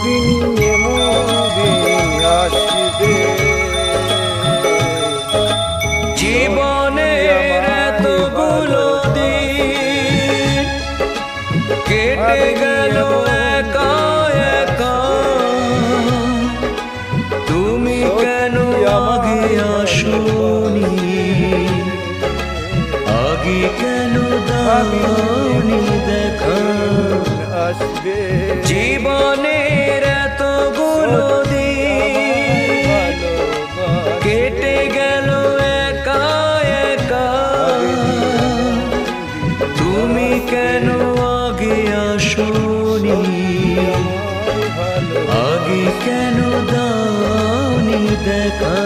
কোনদিন এমন দিন আসবে জীবনের এতগুলো দিন কেটে গেল একা একা, তুমি কেন আগে আসোনি, আগে কেন দাওনি দেখা। আসবে জীবনের এতগুলো দিন কেটে গেল একা একা, তুমি কেন আগে আসোনি, আগে কেন দাওনি দেখা।